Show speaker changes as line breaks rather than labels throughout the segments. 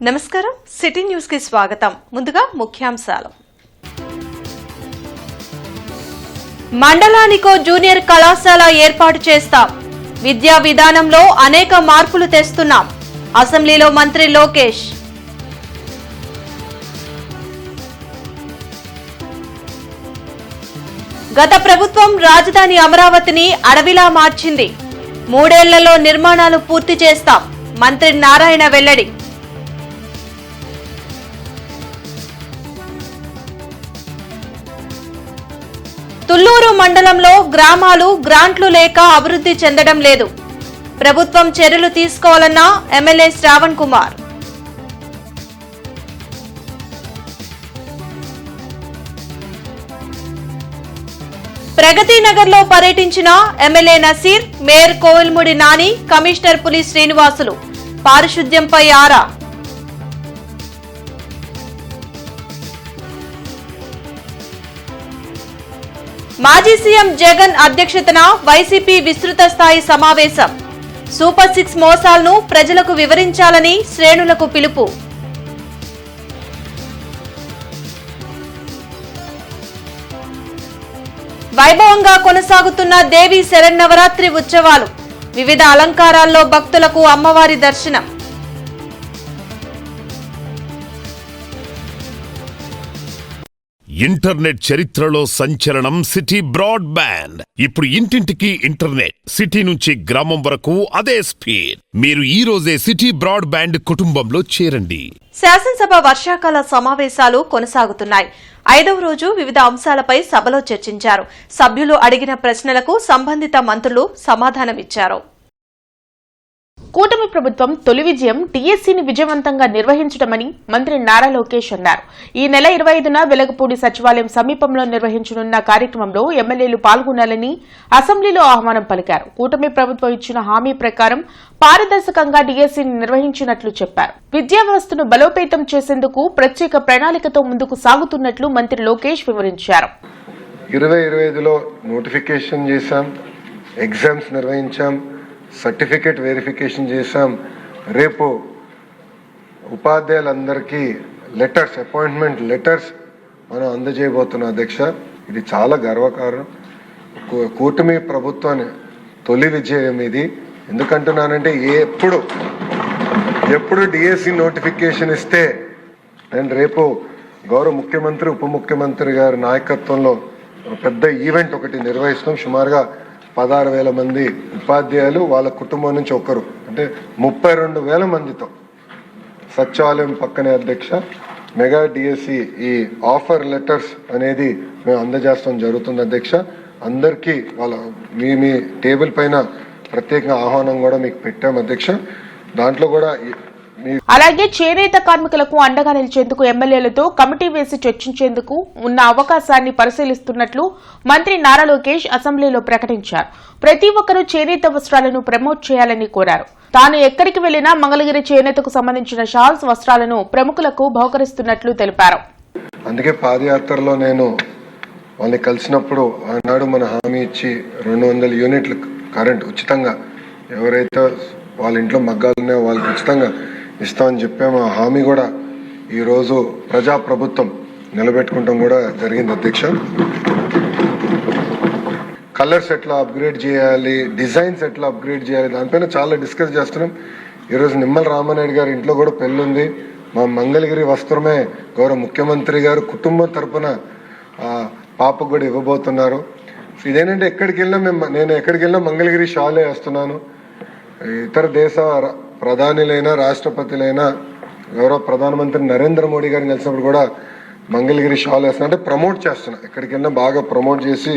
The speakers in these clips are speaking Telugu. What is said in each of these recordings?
నమస్కారం సిటీ న్యూస్ కి స్వాగతం. ముందుగా ముఖ్యాంశాలు. మండలానికో జూనియర్ కళాశాల ఏర్పాటు చేస్తాం. విద్యా విధానంలో అనేక మార్పులు తెస్తున్నాం. అసెంబ్లీలో మంత్రి లోకేష్. గత ప్రభుత్వం రాజధాని అమరావతిని అడవిలా మార్చింది. 3 ఏళ్లలో నిర్మాణాలు పూర్తి చేస్తాం. మంత్రి నారాయణ వెల్లడి. తుళ్లూరు మండలంలో గ్రామాలు గ్రాంట్లు లేక అభివృద్ధి చెందడం లేదు. ప్రభుత్వం చర్యలు తీసుకోవాలన్న ఎమ్మెల్యే శ్రావణ్ కుమార్. ప్రగతి నగర్ లో పర్యటించిన MLA Naseer, mayor Kovelamudi Nani, commissioner Puli Srinivasulu. పారిశుద్ధ్యంపై ఆరా. మాజీ సీఎం జగన్ అధ్యక్షతన వైసీపీ విస్తృత స్థాయి సమావేశం. సూపర్ 6 మోసాలను ప్రజలకు వివరించాలని శ్రేణులకు పిలుపు. వైభవంగా కొనసాగుతున్న దేవీ శరన్నవరాత్రి ఉత్సవాలు. వివిధ అలంకారాల్లో భక్తులకు అమ్మవారి దర్శనం.
ఇంటర్నెట్ చరిత్రలో సంచలనం సిటీ బ్రాడ్బ్యాండ్. ఇప్పుడు ఇంటింటికి ఇంటర్నెట్, సిటీ నుంచి గ్రామం వరకు అదే స్పీడ్. మీరు ఈ రోజే సిటీ బ్రాడ్బ్యాండ్ కుటుంబంలో చేరండి.
శాసనసభ వర్షాకాల సమావేశాలు కొనసాగుతున్నాయి. 5వ రోజు వివిధ అంశాలపై సభలో చర్చించారు. సభ్యులు అడిగిన ప్రశ్నలకు సంబంధిత మంత్రులు సమాధానమిచ్చారు.
కూటమి ప్రభుత్వం తొలి విజయం టీఎస్సీని విజయవంతంగా నిర్వహించడమని మంత్రి నారా లోకేష్ అన్నారు. ఈ నెల 25న వెలగపూడి సచివాలయం సమీపంలో నిర్వహించనున్న కార్యక్రమంలో ఎమ్మెల్యేలు పాల్గొనాలని అసెంబ్లీలో ఆహ్వానం పలికారు. కూటమి ప్రభుత్వం ఇచ్చిన హామీ ప్రకారం పారదర్శకంగా టీఎస్సీని నిర్వహించినట్లు చెప్పారు. విద్యా వ్యవస్థను బలోపేతం చేసేందుకు ప్రత్యేక ప్రణాళికతో ముందుకు సాగుతున్నట్లు మంత్రి లోకేష్ వివరించారు.
2025లో నోటిఫికేషన్ చేశాం, ఎగ్జామ్స్ నిర్వహించాం, సర్టిఫికేట్ వెరిఫికేషన్ చేశాం. రేపు ఉపాధ్యాయులందరికీ లెటర్స్, అపాయింట్మెంట్ లెటర్స్ మనం అందజేయబోతున్నాం అధ్యక్ష. ఇది చాలా గర్వకారణం. కూటమి ప్రభుత్వాన్ని తొలి విజయం ఇది. ఎందుకంటున్నానంటే ఎప్పుడు డిఎస్సి నోటిఫికేషన్ ఇస్తే అండ్ రేపు గౌరవ ముఖ్యమంత్రి, ఉప ముఖ్యమంత్రి గారి నాయకత్వంలో పెద్ద ఈవెంట్ ఒకటి నిర్వహిస్తాం. సుమారుగా 16,000 మంది ఉపాధ్యాయులు, వాళ్ళ కుటుంబం నుంచి ఒకరు, అంటే 32,000 మందితో సచివాలయం పక్కనే అధ్యక్ష మెగా డిఎస్సి ఈ ఆఫర్ లెటర్స్ అనేది మేము అందజేస్తాం జరుగుతుంది అధ్యక్ష. అందరికీ మీ టేబుల్ పైన ప్రత్యేకంగా ఆహ్వానం కూడా మీకు పెట్టాం అధ్యక్ష. దాంట్లో కూడా
అలాగే చేనేత కార్మికులకు అండగా నిలిచేందుకు ఎమ్మెల్యేలతో కమిటీ వేసి చర్చించేందుకు ఉన్న అవకాశాన్ని పరిశీలిస్తున్నట్లు మంత్రి నారా లోకేష్ అసెంబ్లీలో ప్రకటించారు. ప్రతి ఒక్కరూ చేనేత వస్త్రాలను ప్రమోట్ చేయాలని కోరారు. తాను ఎక్కడికి వెళ్లినా మంగళగిరి చేనేతకు సంబంధించిన షాల్స్, వస్త్రాలను ప్రముఖులకు బహుకరిస్తున్నట్లు తెలిపారు.
అందుకే పాదయాత్రలో నేను వాళ్ళని కలిసినప్పుడు ఆనాడు మన హామీ ఇచ్చి 200 యూనిట్లు కరెంట్ ఉచితంగా, ఎవరైతే వాళ్ళ ఇంట్లో మగ్గాలున్నాయో వాళ్ళకి ఉచితంగా ఇస్తామని చెప్పాము. ఆ హామీ కూడా ఈరోజు ప్రజాప్రభుత్వం నిలబెట్టుకుంటాం కూడా జరిగింది అధ్యక్ష. కలర్స్ ఎట్లా అప్గ్రేడ్ చేయాలి, డిజైన్స్ ఎట్లా అప్గ్రేడ్ చేయాలి, దానిపైన చాలా డిస్కస్ చేస్తున్నాం. ఈరోజు నిమ్మల రామానాయుడు గారి ఇంట్లో కూడా పెళ్ళి ఉంది. మా మంగళగిరి వస్త్రమే గౌరవ ముఖ్యమంత్రి గారు కుటుంబం తరపున పాపకు కూడా ఇవ్వబోతున్నారు. ఇదేంటంటే నేను ఎక్కడికి వెళ్ళినా మంగళగిరి షాలే వేస్తున్నాను. ఇతర దేశ ప్రధానులైనా, రాష్ట్రపతులైనా, గౌరవ ప్రధానమంత్రి నరేంద్ర మోడీ గారిని కలిసినప్పుడు కూడా మంగళగిరి షాల్ వేస్తున్నా. అంటే ప్రమోట్ చేస్తున్నా, ఎక్కడికి వెళ్ళినా బాగా ప్రమోట్ చేసి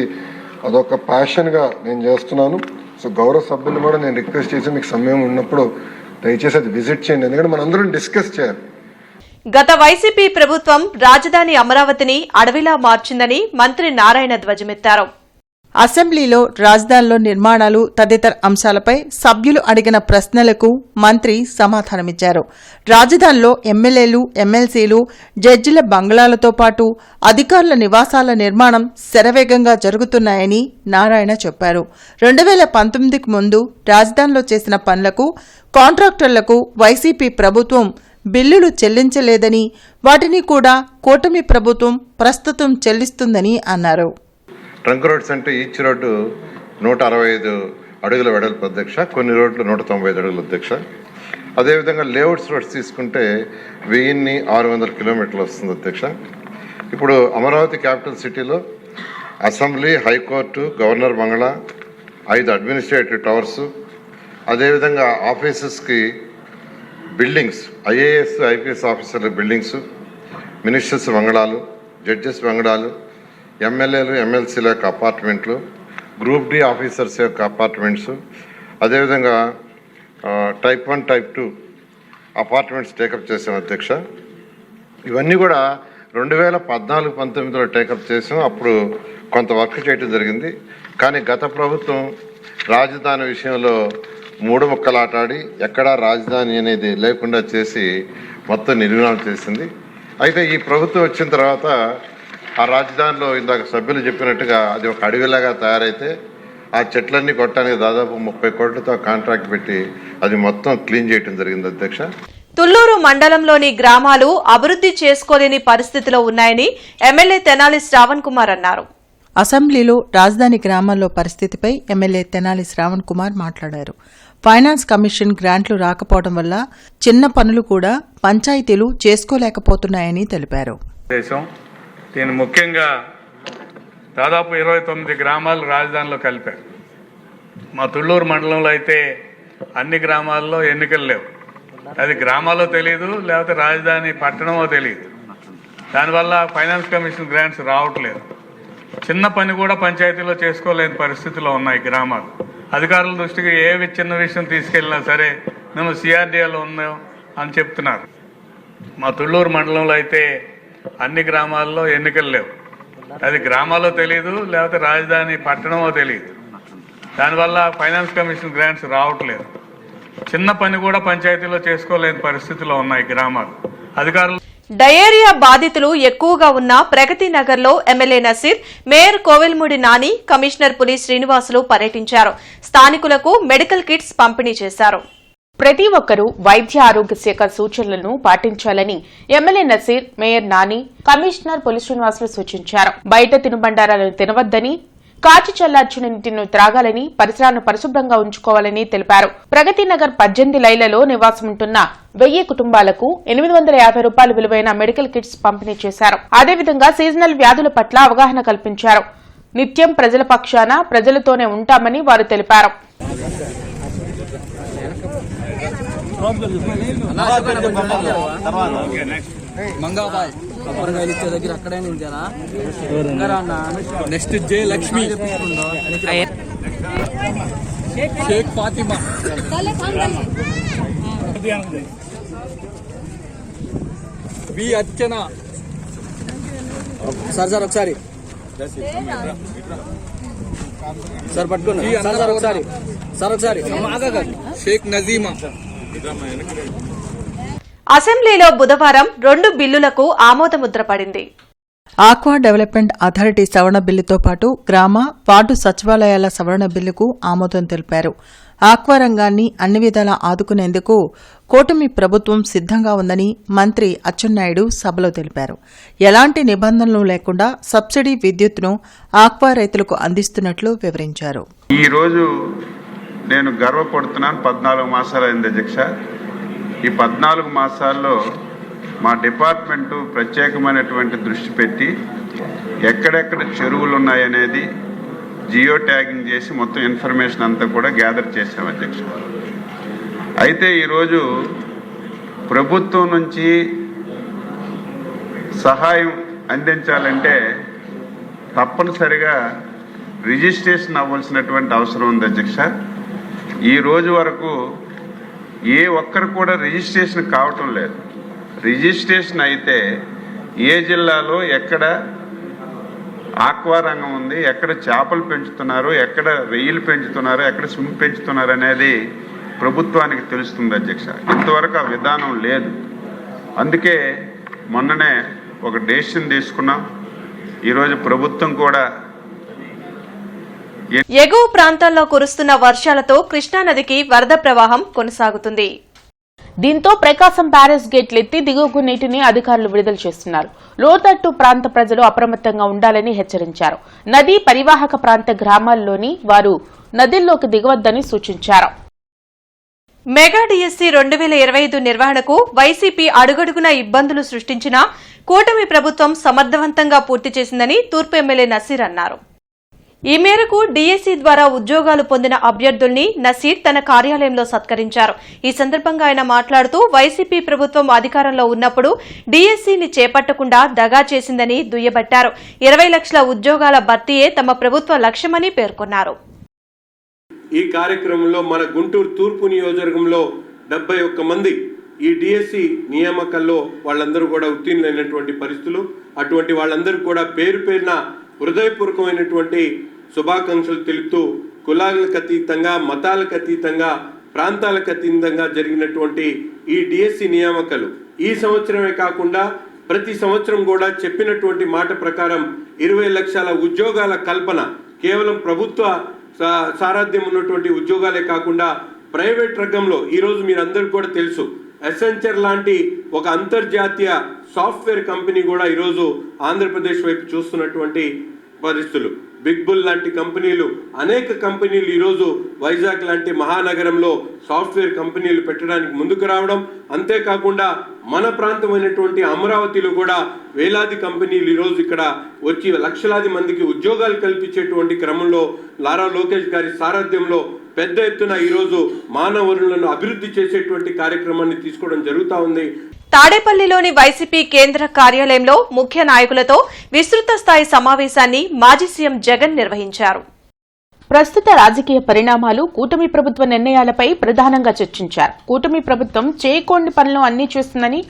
అదొక ప్యాషన్గా నేను చేస్తున్నాను. సో గౌరవ సభ్యులు కూడా నేను రిక్వెస్ట్ చేసి మీకు సమయం ఉన్నప్పుడు దయచేసి అది విజిట్ చేయండి, ఎందుకంటే మనందరం డిస్కస్ చేయాలి.
గత వైసీపీ ప్రభుత్వం రాజధాని అమరావతిని అడవిలా మార్చిందని మంత్రి నారాయణ ధ్వజమెత్తారు.
అసెంబ్లీలో రాజధానిలో నిర్మాణాలు తదితర అంశాలపై సభ్యులు అడిగిన ప్రశ్నలకు మంత్రి సమాధానమిచ్చారు. రాజధానిలో ఎమ్మెల్యేలు, ఎమ్మెల్సీలు, జడ్జిల బంగ్లాలతో పాటు అధికారుల నివాసాల నిర్మాణం శరవేగంగా జరుగుతున్నాయని నారాయణ చెప్పారు. 2019కు ముందు రాజధానిలో చేసిన పనులకు కాంట్రాక్టర్లకు వైసీపీ ప్రభుత్వం బిల్లులు చెల్లించలేదని, వాటిని కూడా కూటమి ప్రభుత్వం ప్రస్తుతం చెల్లిస్తుందని అన్నారు.
ట్రంక్ రోడ్స్ అంటే ఈచ్ రోడ్డు 165 అడుగుల వెడల్పు అధ్యక్ష, కొన్ని రోడ్లు 195 అడుగుల అధ్యక్ష. అదేవిధంగా లేఅవుట్స్ రోడ్స్ తీసుకుంటే 1600 కిలోమీటర్లు వస్తుంది అధ్యక్ష. ఇప్పుడు అమరావతి క్యాపిటల్ సిటీలో అసెంబ్లీ, హైకోర్టు, గవర్నర్ బంగ్లా, 5 అడ్మినిస్ట్రేటివ్ టవర్స్, అదేవిధంగా ఆఫీసెస్కి బిల్డింగ్స్, ఐఏఎస్ ఐపీఎస్ ఆఫీసర్ల బిల్డింగ్స్, మినిస్టర్స్ బంగ్లాలు, జడ్జెస్ బంగ్లాలు, ఎమ్మెల్యేలు ఎమ్మెల్సీల యొక్క అపార్ట్మెంట్లు, గ్రూప్ డి ఆఫీసర్స్ యొక్క అపార్ట్మెంట్స్, అదేవిధంగా టైప్ 1, టైప్ 2 అపార్ట్మెంట్స్ టేకప్ చేసాం అధ్యక్ష. ఇవన్నీ కూడా 2014-19లో టేకప్ చేసాం. అప్పుడు కొంత వర్క్ చేయడం జరిగింది. కానీ గత ప్రభుత్వం రాజధాని విషయంలో 3 ముక్కలాటాడి ఎక్కడా రాజధాని అనేది లేకుండా చేసి మొత్తం నిర్మాణం చేసింది. అయితే ఈ ప్రభుత్వం వచ్చిన తర్వాత ఆ రాజధానిలో ఇందాక సభ్యులు చెప్పినట్టుగా అది ఒక అడవిలాగా తయారైతే ఆ చెట్లన్నీ కొట్టడానికి దాదాపు 30 కోట్లతో కాంట్రాక్ట్ పెట్టి అది మొత్తం క్లీన్ చేయడం జరిగింది అధ్యక్ష.
తుళ్లూరు మండలంలోని గ్రామాలు అభివృద్ధి చేసుకోలేని పరిస్థితిలో ఉన్నాయని ఎమ్మెల్యే తెనాలి శ్రావణ్ కుమార్ అన్నారు.
అసెంబ్లీలో రాజధాని గ్రామాల్లో పరిస్థితిపై ఎమ్మెల్యే తెనాలి శ్రావణ్ కుమార్ మాట్లాడారు. ఫైనాన్స్ కమిషన్ గ్రాంట్లు రాకపోవడం వల్ల చిన్న పనులు కూడా పంచాయతీలు చేసుకోలేకపోతున్నాయని తెలిపారు.
దీని ముఖ్యంగా దాదాపు 29 గ్రామాలు రాజధానిలో కలిపారు. మా తుళ్లూరు మండలంలో అయితే అన్ని గ్రామాల్లో ఎన్నికలు లేవు. అది గ్రామాల్లో తెలియదు, లేకపోతే రాజధాని పట్టణమో తెలియదు. దానివల్ల ఫైనాన్స్ కమిషన్ గ్రాంట్స్ రావట్లేదు. చిన్న పని కూడా పంచాయతీలో చేసుకోలేని పరిస్థితిలో ఉన్నాయి గ్రామాలు. అధికారుల దృష్టికి ఏ చిన్న విషయం తీసుకెళ్ళినా సరే మేము సిఆర్డీఏలో ఉన్నాం అని చెప్తున్నారు. మా తుళ్లూరు మండలంలో అయితే అన్ని గ్రామాల్లో ఎన్నికలు లేవు. అది గ్రామాల్లో తెలియదు, లేకపోతే రాజధాని పట్టణమో తెలియదు. దానివల్ల ఫైనాన్స్ కమిషన్ గ్రాంట్స్ రావట్లేదు. చిన్న పని కూడా పంచాయతీలో చేసుకోలేని పరిస్థితిలో ఉన్నాయి గ్రామాలు. అధికారులు
డయేరియా బాధితులు ఎక్కువగా ఉన్న ప్రగతి నగర్లో MLA Naseer, mayor Kovelamudi Nani, commissioner Puli Srinivasulu పర్యటించారు. స్థానికులకు మెడికల్ కిట్స్ పంపిణీ చేశారు.
ప్రతి ఒక్కరూ వైద్య ఆరోగ్య శాఖ సూచనలను పాటించాలని MLA Naseer, mayor Nani, commissioner Puli Srinivasulu సూచించారు. బయట తినుబండారాలను తినవద్దని, కాచి చల్లార్చిన నీటిని త్రాగాలని, పరిసరాలను పరిశుభ్రంగా ఉంచుకోవాలని తెలిపారు. ప్రగతి నగర్ 18 లైలలో నివాసముంటున్న 1000 కుటుంబాలకు 850 రూపాయల విలువైన మెడికల్ కిట్స్ పంపిణీ చేశారు. అదేవిధంగా సీజనల్ వ్యాధుల పట్ల అవగాహన కల్పించారు. నిత్యం ప్రజల పక్షాన ప్రజలతోనే ఉంటామని వారు తెలిపారు.
మంగాబాయ్ ఇచ్చే దగ్గర అక్కడే నించారా నెక్స్ట్ జే లక్ష్మి, షేక్ ఫాతిమా, వి అర్చన. సార్ ఒకసారి సార్ పట్టుకోండి సార్ ఒకసారి షేక్ నజీమా.
అసెంబ్లీలో బుధవారం 2 బిల్లులకు ఆమోదముద్ర పడింది.
ఆక్వా డెవలప్మెంట్ అథారిటీ సవరణ బిల్లుతో పాటు గ్రామ, వార్డు సచివాలయాల సవరణ బిల్లుకు ఆమోదం తెలిపారు. ఆక్వా రంగాన్ని అన్ని విధాలా ఆదుకునేందుకు కూటమి ప్రభుత్వం సిద్ధంగా ఉందని మంత్రి అచ్చెన్నాయుడు సభలో తెలిపారు. ఎలాంటి నిబంధనలు లేకుండా సబ్సిడీ విద్యుత్తును ఆక్వా రైతులకు అందిస్తున్నట్లు వివరించారు.
ఈ రోజు నేను గర్వపడుతున్నాను. 14 మాసాలు అయింది అధ్యక్ష. ఈ 14 మాసాల్లో మా డిపార్ట్మెంటు ప్రత్యేకమైనటువంటి దృష్టి పెట్టి ఎక్కడెక్కడ చెరువులు ఉన్నాయనేది జియో ట్యాగింగ్ చేసి మొత్తం ఇన్ఫర్మేషన్ అంతా కూడా గ్యాదర్ చేసాం అధ్యక్ష. అయితే ఈరోజు ప్రభుత్వం నుంచి సహాయం అందించాలంటే తప్పనిసరిగా రిజిస్ట్రేషన్ అవ్వాల్సినటువంటి అవసరం ఉంది అధ్యక్ష. ఈ రోజు వరకు ఏ ఒక్కరు కూడా రిజిస్ట్రేషన్ కావటం లేదు. రిజిస్ట్రేషన్ అయితే ఏ జిల్లాలో ఎక్కడ ఆక్వా రంగం ఉంది, ఎక్కడ చేపలు పెంచుతున్నారు, ఎక్కడ రొయ్యలు పెంచుతున్నారు, ఎక్కడ స్విమ్ పెంచుతున్నారు అనేది ప్రభుత్వానికి తెలుస్తుంది అధ్యక్ష. ఇంతవరకు ఆ విధానం లేదు. అందుకే మొన్ననే ఒక డెసిషన్ తీసుకున్నాం. ఈరోజు ప్రభుత్వం కూడా
ఎగువ ప్రాంతాల్లో కురుస్తున్న వర్షాలతో కృష్ణానదికి వరద ప్రవాహం కొనసాగుతుంది.
దీంతో ప్రకాశం బ్యారేజ్ గేట్లు ఎత్తి దిగువకు నీటిని అధికారులు విడుదల చేస్తున్నారు. లోతట్టు ప్రాంత ప్రజలు అప్రమత్తంగా ఉండాలని హెచ్చరించారు. నదీ పరివాహక ప్రాంత గ్రామాల్లోని వారు నదిల్లోకి దిగవద్దని సూచించారు.
మెగా డిఎస్సీ 2025 నిర్వహణకు వైసీపీ అడుగడుగునా ఇబ్బందులు సృష్టించినా కూటమి ప్రభుత్వం సమర్థవంతంగా పూర్తి చేసిందని తూర్పు ఎమ్మెల్యే నసీర్ అన్నారు. ఈ మేరకు డిఎస్సీ ద్వారా ఉద్యోగాలు పొందిన అభ్యర్థుల్ని నసీర్ తన కార్యాలయంలో సత్కరించారు. ఈ సందర్భంగా ఆయన మాట్లాడుతూ వైసీపీ ప్రభుత్వం అధికారంలో ఉన్నప్పుడు డిఎస్సీని చేపట్టకుండా దగా చేసిందని దుయ్యబట్టారు. 20 లక్షల ఉద్యోగాల భర్తీయే తమ ప్రభుత్వ లక్ష్యమని పేర్కొన్నారు.
ఈ కార్యక్రమంలో మన గుంటూరు తూర్పు నియోజకవర్గంలో 71 మంది ఈ డిఎస్సి నియామకాల్లో వాళ్ళందరూ కూడా ఉత్తీర్ణులైనటువంటి పరిస్థితులు. అటువంటి వాళ్ళందరూ కూడా పేరు పేరున హృదయపూర్వకమైనటువంటి శుభాకాంక్షలు తెలుపుతూ కులాలకు అతీతంగా, మతాలకు అతీతంగా, ప్రాంతాలకు అతీతంగా జరిగినటువంటి ఈ డిఎస్సి నియామకాలు ఈ సంవత్సరమే కాకుండా ప్రతి సంవత్సరం కూడా చెప్పినటువంటి మాట ప్రకారం 20 లక్షల ఉద్యోగాల కల్పన కేవలం ప్రభుత్వ సారథ్యం ఉన్నటువంటి ఉద్యోగాలే కాకుండా ప్రైవేట్ రంగంలో ఈరోజు మీరందరూ కూడా తెలుసు, ఎసెంచర్ లాంటి ఒక అంతర్జాతీయ సాఫ్ట్వేర్ కంపెనీ కూడా ఈరోజు ఆంధ్రప్రదేశ్ వైపు చూస్తున్నటువంటి పరిస్థితులు. బిగ్ బుల్ లాంటి కంపెనీలు, అనేక కంపెనీలు ఈరోజు వైజాగ్ లాంటి మహానగరంలో సాఫ్ట్వేర్ కంపెనీలు పెట్టడానికి ముందుకు రావడం, అంతేకాకుండా మన ప్రాంతమైనటువంటి అమరావతిలో కూడా వేలాది కంపెనీలు ఈరోజు ఇక్కడ వచ్చి లక్షలాది మందికి ఉద్యోగాలు కల్పించేటువంటి క్రమంలో నారా లోకేష్ గారి సారథ్యంలో పెద్ద ఎత్తున ఈరోజు మానవ వనరులను అభివృద్ధి చేసేటువంటి కార్యక్రమాన్ని తీసుకోవడం జరుగుతూ ఉంది.
తాడేపల్లిలోని వైసీపీ కేంద్ర కార్యాలయంలో ముఖ్య నాయకులతో విస్తృత స్థాయి సమావేశాన్ని మాజీ సీఎం జగన్ నిర్వహించారు.
ప్రస్తుత రాజకీయ పరిణామాలు, కూటమి ప్రభుత్వ నిర్ణయాలపై ప్రధానంగా చర్చించారు. కూటమి ప్రభుత్వం చేయకోని పనులు అన్నీ చేస్తుందని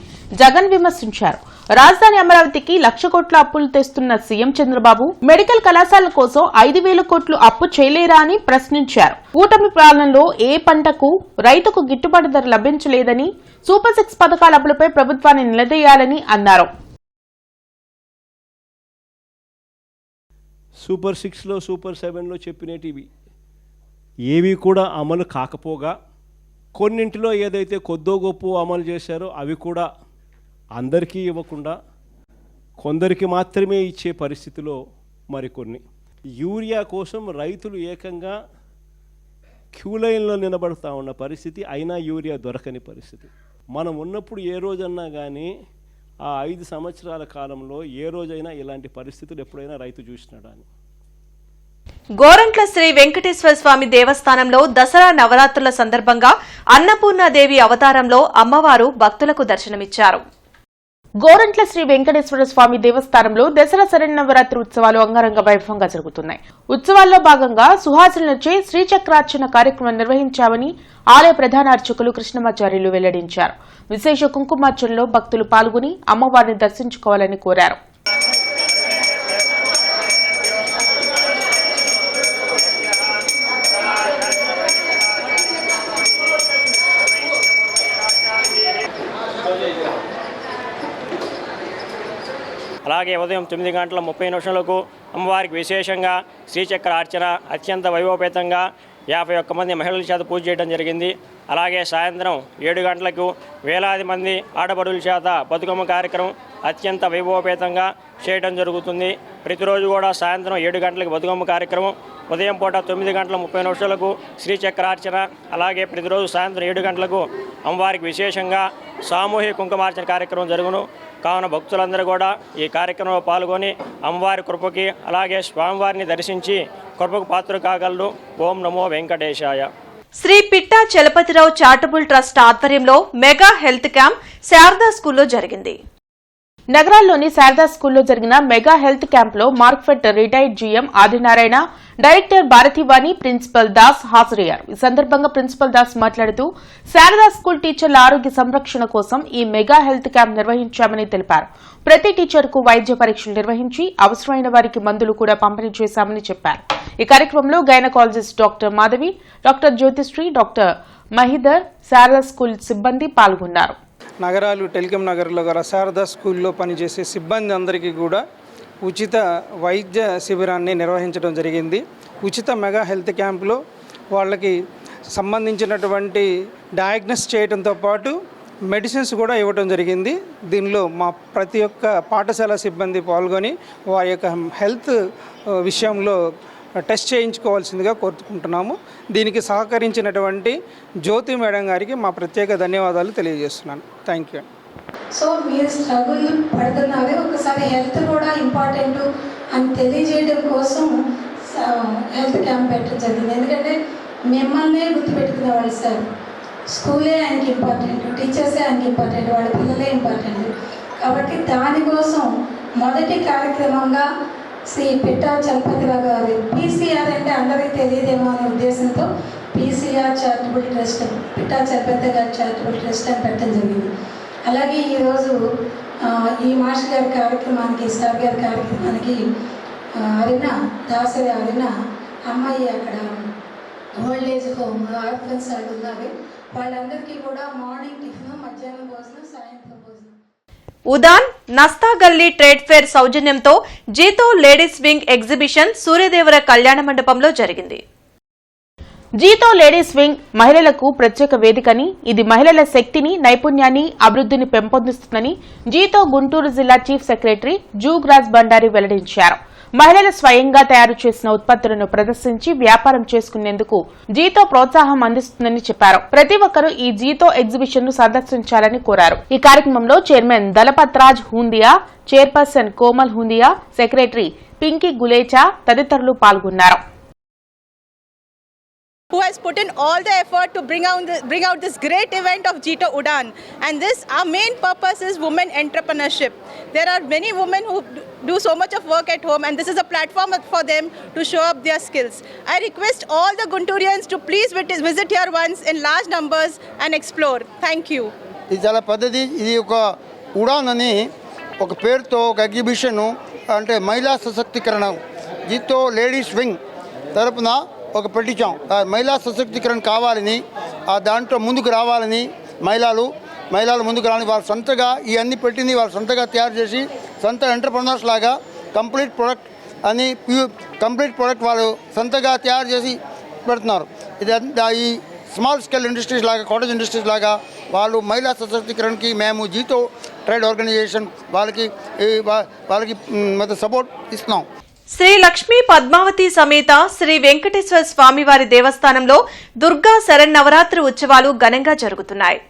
జగన్ విమర్శించారు. రాజధాని అమరావతికి 1,00,000 కోట్ల అప్పులు తెస్తున్న సీఎం చంద్రబాబు మెడికల్ కళాశాల కోసం 5,000 కోట్లు అప్పు చేయలేరా అని ప్రశ్నించారు. కూటమి పాలనలో ఏ పంటకు రైతుకు గిట్టుబాటు ధర లభించలేదని, సూపర్ 6 పథకాల అమలుపై ప్రభుత్వాన్ని నిలదీయాలని అన్నారు.
సూపర్ 6లో, సూపర్ 7లో చెప్పినటివి ఏవి కూడా అమలు కాకపోగా, కొన్నింటిలో ఏదైతే కొద్దో గొప్ప అమలు చేశారో అవి కూడా అందరికీ ఇవ్వకుండా కొందరికి మాత్రమే ఇచ్చే పరిస్థితిలో మరికొన్ని. యూరియా కోసం రైతులు ఏకంగా క్యూ లైన్లో నిలబడతా ఉన్న పరిస్థితి, అయినా యూరియా దొరకని పరిస్థితి. మనం ఉన్నప్పుడు ఏ రోజన్నా కానీ ఆ 5 సంవత్సరాల కాలంలో ఏ రోజైనా ఇలాంటి పరిస్థితులు ఎప్పుడైనా రైతు చూసినాడా అని.
గోరంట్ల శ్రీ వెంకటేశ్వర స్వామి దేవస్థానంలో దసరా నవరాత్రుల సందర్భంగా అన్నపూర్ణాదేవి అవతారంలో అమ్మవారు భక్తులకు దర్శనమిచ్చారు.
గోరంట్ల శ్రీ వెంకటేశ్వర స్వామి దేవస్థానంలో దసరా శరన్నవరాత్రి ఉత్సవాలు అంగరంగ వైభవంగా జరుగుతున్నాయి. ఉత్సవాల్లో భాగంగా సుహాసులచే శ్రీచక్రార్చన కార్యక్రమం నిర్వహించామని ఆలయ ప్రధాన అర్చకులు కృష్ణమాచార్యులు వెల్లడించారు. విశేష కుంకుమార్చనలో భక్తులు పాల్గొని అమ్మవారిని దర్శించుకోవాలని కోరారు.
అలాగే ఉదయం 9:30 అమ్మవారికి విశేషంగా శ్రీచక్ర అర్చన అత్యంత వైభవపేతంగా 51 మంది మహిళల చేత పూజ చేయడం జరిగింది. అలాగే సాయంత్రం 7 గంటలకు వేలాది మంది ఆడపడుల చేత బతుకమ్మ కార్యక్రమం అత్యంత వైభవపేతంగా చేయడం జరుగుతుంది. ప్రతిరోజు కూడా సాయంత్రం 7 గంటలకు బతుకమ్మ కార్యక్రమం, ఉదయం పూట 9:30 శ్రీచక్రార్చన, అలాగే ప్రతిరోజు సాయంత్రం 7 గంటలకు అమ్మవారికి విశేషంగా సామూహిక కుంకుమార్చన కార్యక్రమం జరుగును. కావున భక్తులందరూ కూడా ఈ కార్యక్రమంలో పాల్గొని అమ్మవారి కృపకి, అలాగే స్వామివారిని దర్శించి కృపకు పాత్ర కాగలరు. ఓం నమో వెంకటేశాయ.
శ్రీ పిట్టా చలపతిరావు చారిటబుల్ ట్రస్ట్ ఆధ్వర్యంలో మెగా హెల్త్ క్యాంప్ శారదా స్కూల్లో జరిగింది.
నగరాల్లోని శారదా స్కూల్లో జరిగిన మెగా హెల్త్ క్యాంప్ లో Markfed retired GM Adinarayana, director Bharativani, principal Das హాజరయ్యారు. ఈ సందర్భంగా ప్రిన్సిపల్ దాస్ మాట్లాడుతూ శారదా స్కూల్ టీచర్ల ఆరోగ్య సంరక్షణ కోసం ఈ మెగా హెల్త్ క్యాంప్ నిర్వహించామని తెలిపారు. ప్రతి టీచర్ కు వైద్య పరీక్షలు నిర్వహించి అవసరమైన వారికి మందులు కూడా పంపిణీ చేశామని చెప్పారు. ఈ కార్యక్రమంలో gynaecologist doctor Madhavi, doctor Jyothisri, doctor Mahidhar, Sharada school సిబ్బంది పాల్గొన్నారు.
నగరాలు టెలికాం నగర్లో గల శారదా స్కూల్లో పనిచేసే సిబ్బంది అందరికీ కూడా ఉచిత వైద్య శిబిరాన్ని నిర్వహించడం జరిగింది. ఉచిత మెగా హెల్త్ క్యాంపులో వాళ్ళకి సంబంధించినటువంటి డయాగ్నోస్ చేయడంతో పాటు మెడిసిన్స్ కూడా ఇవ్వడం జరిగింది. దీనిలో మా ప్రతి ఒక్క పాఠశాల సిబ్బంది పాల్గొని వారి యొక్క హెల్త్ విషయంలో టెస్ట్ చేయించుకోవాల్సిందిగా కోరుకుంటున్నాము. దీనికి సహకరించినటువంటి జ్యోతి మేడం గారికి మా ప్రత్యేక ధన్యవాదాలు తెలియజేస్తున్నాను. Thank you.
సో మీరు స్ట్రగుల్ పడుతున్నారు, ఒకసారి హెల్త్ కూడా ఇంపార్టెంట్ అని తెలియజేయడం కోసం హెల్త్ క్యాంప్ పెట్టడం జరిగింది. ఎందుకంటే మిమ్మల్నే గుర్తుపెట్టుకునేవాళ్ళు సార్. స్కూలే ఆయనకి ఇంపార్టెంట్, టీచర్సే ఆయనకి ఇంపార్టెంట్, వాళ్ళ పిల్లలే ఇంపార్టెంట్. కాబట్టి దానికోసం మొదటి కార్యక్రమంగా శ్రీ పిట్టా చలపతిరావు గారి పీసీఆర్ అంటే అందరికీ తెలియదేమో అనే ఉద్దేశంతో PCR charitable trust, Pitta Chalapathi గారి చారిటబుల్ ట్రస్ట్ అని పెట్టడం జరిగింది. అలాగే ఈరోజు ఈ మాస్టర్ గారి కార్యక్రమానికి, సార్ గారి కార్యక్రమానికి దాసరి అరిన అమ్మాయి అక్కడ ఓల్డ్ ఏజ్ హోమ్ ఆర్ఫన్స్ ఉన్నారు. వాళ్ళందరికీ కూడా మార్నింగ్ టిఫిన్, మధ్యాహ్నం భోజనం, సాయంత్రం భోజనం.
ఉదాన్ నస్తా గల్లీ ట్రేడ్ ఫేర్ సౌజన్యంతో జీతో లేడీస్ వింగ్ ఎగ్జిబిషన్ సూర్యదేవర కళ్యాణ మండపంలో జరిగింది.
జీతో లేడీస్ వింగ్ మహిళలకు ప్రత్యేక వేదికని, ఇది మహిళల శక్తిని, నైపుణ్యాన్ని, అభివృద్ధిని పెంపొందిస్తుందని జీతో గుంటూరు జిల్లా చీఫ్ సెక్రటరీ జూగ్రాజ్ బండారి వెల్లడించారు. మహిళలు స్వయంగా తయారు చేసిన ఉత్పత్తులను ప్రదర్శించి వ్యాపారం చేసుకునేందుకు జీతో ప్రోత్సాహం అందిస్తుందని చెప్పారు. ప్రతి ఒక్కరూ ఈ జీతో ఎగ్జిబిషన్ ను సందర్శించాలని కోరారు. ఈ కార్యక్రమంలో chairman Dalpatraj Hundia, chairperson Komal Hundia, secretary Pinky Gulecha తదితరులు పాల్గొన్నారు.
Who has put in all the effort to bring out this great event of Jito Udan. And this, our main purpose is women entrepreneurship. There are many women who do so much of work at home, and this is a platform for them to show up their skills. I request all the Gunturians to please visit here once in large numbers and explore. Thank you.
ఇది చాలా పద్ధతి. ఇది ఒక ఉడాన్ అని ఒక పేరుతో ఒక ఎగ్జిబిషన్, అంటే మహిళా సశక్తీకరణ జీతో లేడీస్ వింగ్ తరపున ఒక పెట్టించాం. మహిళా సశక్తీకరణ కావాలని, దాంట్లో ముందుకు రావాలని, మహిళలు ముందుకు రాని వాళ్ళు సొంతగా ఇవన్నీ పెట్టింది, వాళ్ళు సొంతగా తయారు చేసి సొంత ఎంటర్ప్రెనర్స్ లాగా కంప్లీట్ ప్రొడక్ట్ వాళ్ళు సొంతగా తయారు చేసి పెడుతున్నారు. ఇది ఈ స్మాల్ స్కేల్ ఇండస్ట్రీస్ లాగా, కాటేజ్ ఇండస్ట్రీస్ లాగా వాళ్ళు మహిళా సశక్తీకరణకి మేము జీతో ట్రేడ్ ఆర్గనైజేషన్ వాళ్ళకి సపోర్ట్ ఇస్తున్నాం.
శ్రీ లక్ష్మీ పద్మావతి సమేత శ్రీ వెంకటేశ్వర స్వామివారి దేవస్థానంలో దుర్గా శరన్నవరాత్రి ఉత్సవాలు ఘనంగా జరుగుతున్నాయి.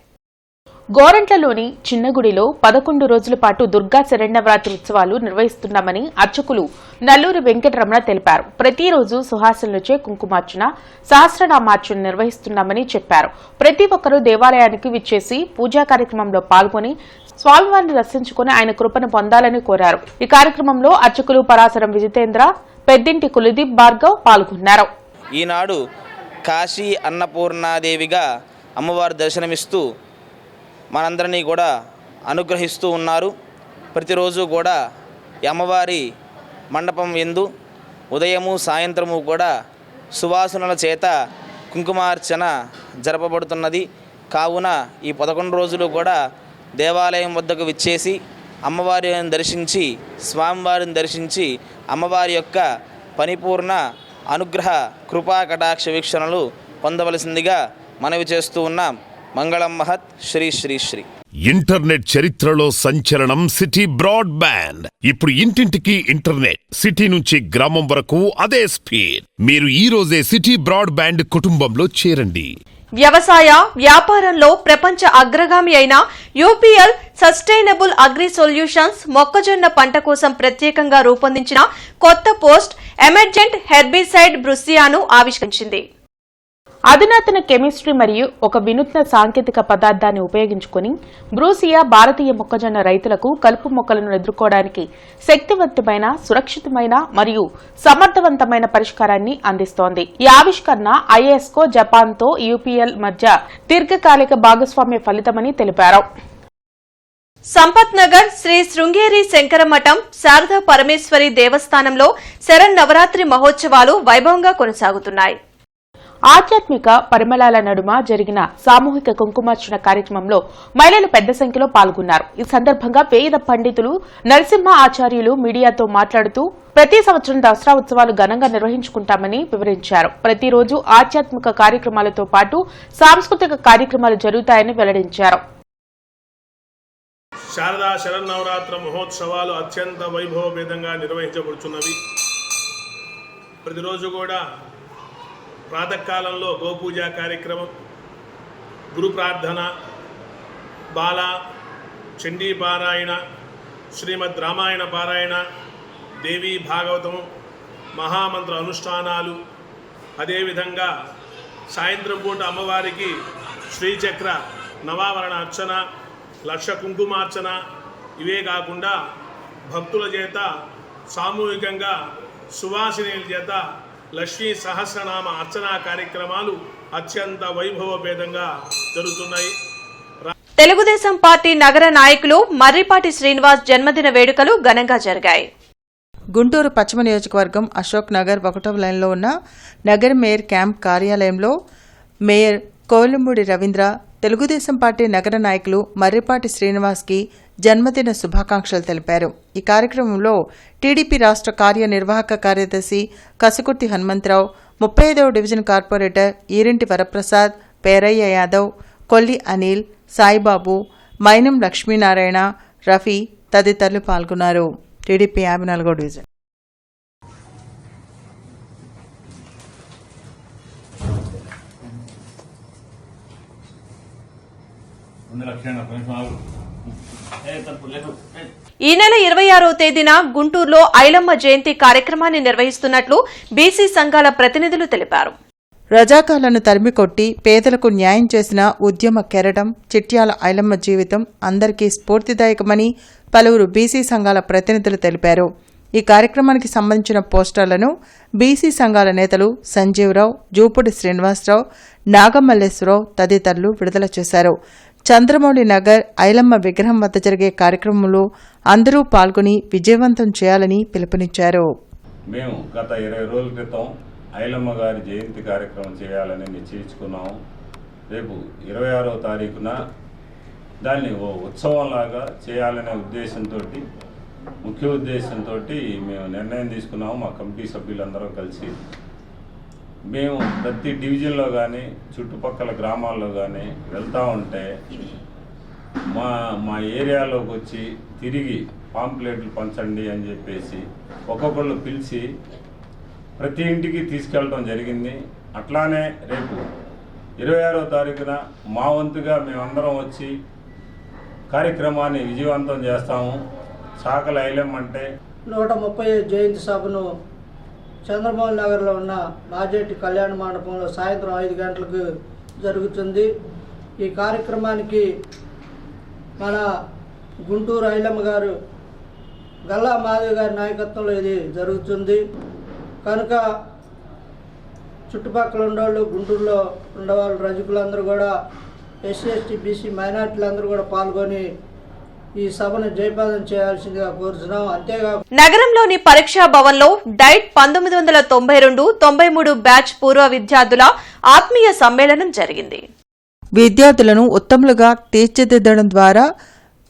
గోరంట్లలోని చిన్న గుడిలో 11 రోజుల పాటు దుర్గా శరన్నవరాత్రి ఉత్సవాలు నిర్వహిస్తున్నామని అర్చకులు నల్లూరి వెంకటరమణ తెలిపారు. ప్రతిరోజు సుహాసులచే కుంకుమార్చన, సహస్రనామార్చన నిర్వహిస్తున్నామని చెప్పారు. ప్రతి ఒక్కరూ దేవాలయానికి విచ్చేసి పూజా కార్యక్రమంలో పాల్గొని స్వామివారిని దర్శించుకుని ఆయన కృపను పొందాలని కోరారు. ఈ కార్యక్రమంలో అర్చకులు పరాశరం విజితేంద్ర, పెద్దింటి కులదీప్ భార్గవ్ పాల్గొన్నారు.
ఈనాడు కాశీ అన్నపూర్ణాదేవిగా అమ్మవారు దర్శనమిస్తూ మనందరినీ కూడా అనుగ్రహిస్తూ ఉన్నారు. ప్రతిరోజు కూడా ఈ అమ్మవారి మండపం యందు ఉదయము సాయంత్రము కూడా సువాసనల చేత కుంకుమార్చన జరపబడుతున్నది. కావున ఈ 11 రోజులు కూడా దేవాలయం వద్దకు విచ్చేసి అమ్మవారిని దర్శించి, స్వామివారిని దర్శించి అమ్మవారి యొక్క పరిపూర్ణ అనుగ్రహ కృపా కటాక్ష వీక్షణలు పొందవలసిందిగా మనవి చేస్తూ ఉన్నాం. మంగళం మహత్. శ్రీ శ్రీ శ్రీ.
ఇంటర్నెట్ చరిత్రలో సంచలనం సిటీ బ్రాడ్బ్యాండ్. ఇప్పుడు ఇంటింటికి ఇంటర్నెట్, సిటీ నుంచి గ్రామం వరకు అదే స్పీడ్. మీరు ఈ రోజే సిటీ బ్రాడ్బ్యాండ్ కుటుంబంలో చేరండి.
వ్యవసాయ వ్యాపారంలో ప్రపంచ అగ్రగామి అయిన యూపీఎల్ సస్టైనబుల్ అగ్రి సొల్యూషన్స్ మొక్కజొన్న పంట కోసం ప్రత్యేకంగా రూపొందించిన కొత్త పోస్ట్ ఎమర్జెంట్ హెర్బిసైడ్ బ్రుసియాను ఆవిష్కరించింది.
అధునాతన కెమిస్ట్రీ మరియు ఒక వినూత్న సాంకేతిక పదార్థాన్ని ఉపయోగించుకుని బ్రూసియా భారతీయ మొక్కజొన్న రైతులకు కలుపు మొక్కలను ఎదుర్కోవడానికి శక్తివంతమైన, సురక్షితమైన మరియు సమర్థవంతమైన పరిష్కారాన్ని అందిస్తోంది. ఈ ఆవిష్కరణ ఐఎస్కో, జపాన్తో యూపీఎల్ మధ్య దీర్ఘకాలిక భాగస్వామ్య ఫలితమని తెలిపారు.
సంపత్ నగర్ శ్రీ శృంగేరి శంకరమఠం శారదా పరమేశ్వరి దేవస్థానంలో శరన్నవరాత్రి మహోత్సవాలు వైభవంగా కొనసాగుతున్నాయి.
ఆధ్యాత్మిక పరిమళాల నడుమ జరిగిన సామూహిక కుంకుమార్చన కార్యక్రమంలో మహిళలు పెద్ద సంఖ్యలో పాల్గొన్నారు. ఈ సందర్భంగా వేద పండితులు నరసింహ ఆచార్యులు మీడియాతో మాట్లాడుతూ ప్రతి సంవత్సరం దసరా ఉత్సవాలు ఘనంగా నిర్వహించుకుంటామని వివరించారు. ప్రతిరోజు ఆధ్యాత్మిక కార్యక్రమాలతో పాటు సాంస్కృతిక కార్యక్రమాలు జరుగుతాయని వెల్లడించారు.
శారదా శరన్నవరాత్ర మహోత్సవాలు అత్యంత వైభవపేతంగా నిర్వహించబడుతున్నవి. ప్రతిరోజు కూడా ప్రాతకాలంలో గోపూజ కార్యక్రమం, గురు ప్రార్థన, బాల చండీ పారాయణ, శ్రీమద్ రామాయణ పారాయణ, దేవీ భాగవతం, మహామంత్ర అనుష్ఠానాలు, అదేవిధంగా సాయంత్రం పూట అమ్మవారికి శ్రీచక్ర నవావరణ అర్చన, లక్ష కుంకుమార్చన, ఇవే కాకుండా భక్తుల చేత సామూహికంగా సువాసినీల చేత లక్ష్మీ సహస్రనామ అర్చనా కార్యక్రమాలు అత్యంత వైభవపేతంగా జరుగుతున్నాయి.
తెలుగుదేశం పార్టీ నగర నాయకులు మర్రిపాటి శ్రీనివాస్ జన్మదిన వేడుకలు ఘనంగా జరిగాయి.
గుంటూరు పశ్చిమ నియోజకవర్గం అశోక్ నగర్ 1వ లైన్లో ఉన్న నగర్ మేయర్ క్యాంప్ కార్యాలయంలో మేయర్ కోలుమూడి రవీంద్ర తెలుగుదేశం పార్టీ నగర నాయకులు మర్రిపాటి శ్రీనివాస్కి జన్మదిన శుభాకాంక్షలు తెలిపారు. ఈ కార్యక్రమంలో టీడీపీ రాష్ట్ర కార్యనిర్వాహక కార్యదర్శి కసుకుర్తి హనుమంతరావు, 35వ డివిజన్ కార్పొరేటర్ ఈరింటి వరప్రసాద్, పేరయ్య యాదవ్, కొల్లి అనిల్, సాయిబాబు, మైనం లక్ష్మీనారాయణ, రఫీ తదితరులు పాల్గొన్నారు. టీడీపీ 54వ డివిజన్.
ఈ నెల 26వ తేదీన గుంటూరులో ఐలమ్మ జయంతి కార్యక్రమాన్ని నిర్వహిస్తున్నట్లు బీసీ సంఘాల ప్రతినిధులు తెలిపారు.
రజాకాలను తరిమికొట్టి పేదలకు న్యాయం చేసిన ఉద్యమ కెరటం చిట్యాల ఐలమ్మ జీవితం అందరికీ స్ఫూర్తిదాయకమని పలువురు బీసీ సంఘాల ప్రతినిధులు తెలిపారు. ఈ కార్యక్రమానికి సంబంధించిన పోస్టర్లను బీసీ సంఘాల నేతలు సంజీవరావు, జూపూడి శ్రీనివాసరావు, నాగమల్లేశ్వరరావు తదితరులు విడుదల చేశారు. చంద్రమౌళి నగర్ ఐలమ్మ విగ్రహం వద్ద జరిగే కార్యక్రమంలో అందరూ పాల్గొని విజయవంతం చేయాలని పిలుపునిచ్చారు.
మేము గత 20 రోజుల క్రితం ఐలమ్మ గారి జయంతి కార్యక్రమం చేయాలని నిశ్చయించుకున్నాము. రేపు 26వ తారీఖున దాన్ని ఓ ఉత్సవంలాగా చేయాలనే ఉద్దేశంతో, ముఖ్య ఉద్దేశంతో మేము నిర్ణయం తీసుకున్నాము. మా కమిటీ సభ్యులందరూ కలిసి మేము ప్రతి డివిజన్లో కానీ చుట్టుపక్కల గ్రామాల్లో కానీ వెళ్తూ ఉంటే మా ఏరియాలోకి వచ్చి తిరిగి పాంప్లెట్లు పంచండి అని చెప్పేసి ఒక్కొక్కళ్ళు పిలిచి ప్రతి ఇంటికి తీసుకెళ్ళడం జరిగింది. అట్లానే రేపు 26వ తారీఖున మా వంతుగా మేమందరం వచ్చి కార్యక్రమాన్ని విజయవంతం చేస్తాము. చాకలి ఐలమ్మ అంటే
130 జయంతి సభను చంద్రమౌళి నగర్లో ఉన్న రాజేటి కళ్యాణ మండపంలో సాయంత్రం 5 గంటలకు జరుగుతుంది. ఈ కార్యక్రమానికి మన గుంటూరు ఐలమ్మ గారు గల్లా మాధవి గారి నాయకత్వంలో ఇది జరుగుతుంది కనుక చుట్టుపక్కల ఉండేవాళ్ళు, గుంటూరులో ఉండేవాళ్ళు, రజకులందరూ కూడా, ఎస్సీ ఎస్టీ బీసీ మైనార్టీలందరూ కూడా పాల్గొని ఈ సభను జయప్రదం చేయాల్సిందిగా కోరుతున్నాం. అంతేకాకుండా
నగరంలోని పరీక్షా భవన్లో డైట్ 1992-93 బ్యాచ్ పూర్వ విద్యార్థుల ఆత్మీయ సమ్మేళనం జరిగింది.
విద్యార్థులను ఉత్తములుగా తీర్చిదిద్దడం ద్వారా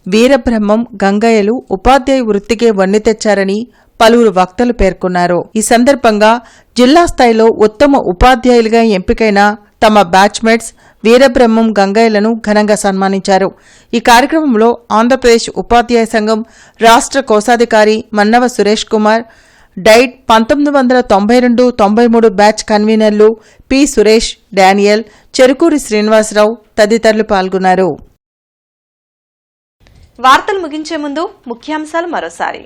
వీరబ్రహ్మం గంగయ్యలు ఉపాధ్యాయ వృత్తికే వన్నె తెచ్చారని పలువురు వక్తలు పేర్కొన్నారు. ఈ సందర్భంగా జిల్లా స్థాయిలో ఉత్తమ ఉపాధ్యాయులుగా ఎంపికైన తమ బ్యాచ్మేట్స్ వీరబ్రహ్మం గంగయ్యలను ఘనంగా సన్మానించారు. ఈ కార్యక్రమంలో ఆంధ్రప్రదేశ్ ఉపాధ్యాయ సంఘం రాష్ట్ర కోశాధికారి మన్నవ సురేష్ కుమార్, డైట్ 1992-93 బ్యాచ్ కన్వీనర్లు పి సురేష్, డానియల్, చెరుకూరి శ్రీనివాసరావు తదితరులు పాల్గొన్నారు.
వార్తలు ముగించే ముందు ముఖ్యాంశాలు మరోసారి.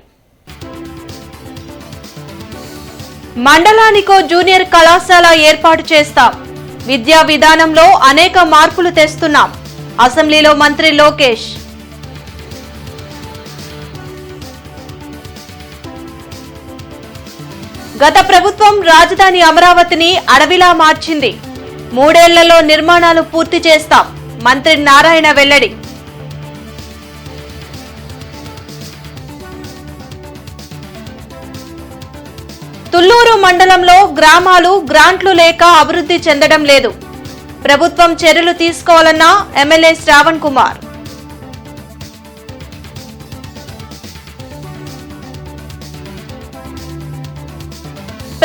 మండలానికో జూనియర్ కళాశాల ఏర్పాటు చేస్తాం. విద్యా విధానంలో అనేక మార్పులు తెస్తున్నాం. అసెంబ్లీలో మంత్రి లోకేష్. గత ప్రభుత్వం రాజధాని అమరావతిని అడవిలా మార్చింది. 3 ఏళ్లలో నిర్మాణాలు పూర్తి చేస్తాం. మంత్రి నారాయణ వెల్లడి. తుళ్లూరు మండలంలో గ్రామాలు గ్రాంట్లు లేక అభివృద్ధి చెందడం లేదు. ప్రభుత్వం చర్యలు తీసుకోవాలన్న ఎమ్మెల్యే శ్రావణ్ కుమార్.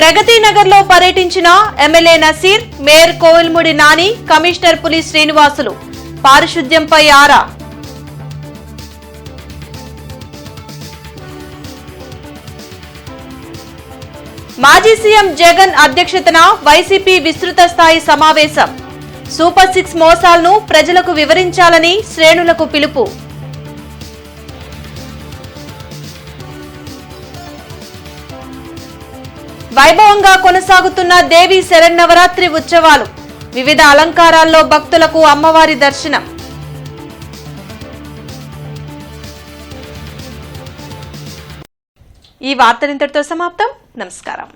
ప్రగతి నగర్ లో పర్యటించిన MLA Naseer, mayor Kovelamudi Nani, commissioner Puli Srinivasulu పారిశుద్ధ్యంపై ఆరా. మాజీ సీఎం జగన్ అధ్యక్షతన వైసీపీ విస్తృత స్థాయి సమావేశం. సూపర్ 6 మోసాలను ప్రజలకు వివరించాలని శ్రేణులకు పిలుపు. వైభవంగా కొనసాగుతున్న దేవి శరన్నవరాత్రి ఉత్సవాలు. వివిధ అలంకారాల్లో భక్తులకు అమ్మవారి దర్శనం. ఈ వార్తలు ఇంతటితో సమాప్తం. నమస్కారం.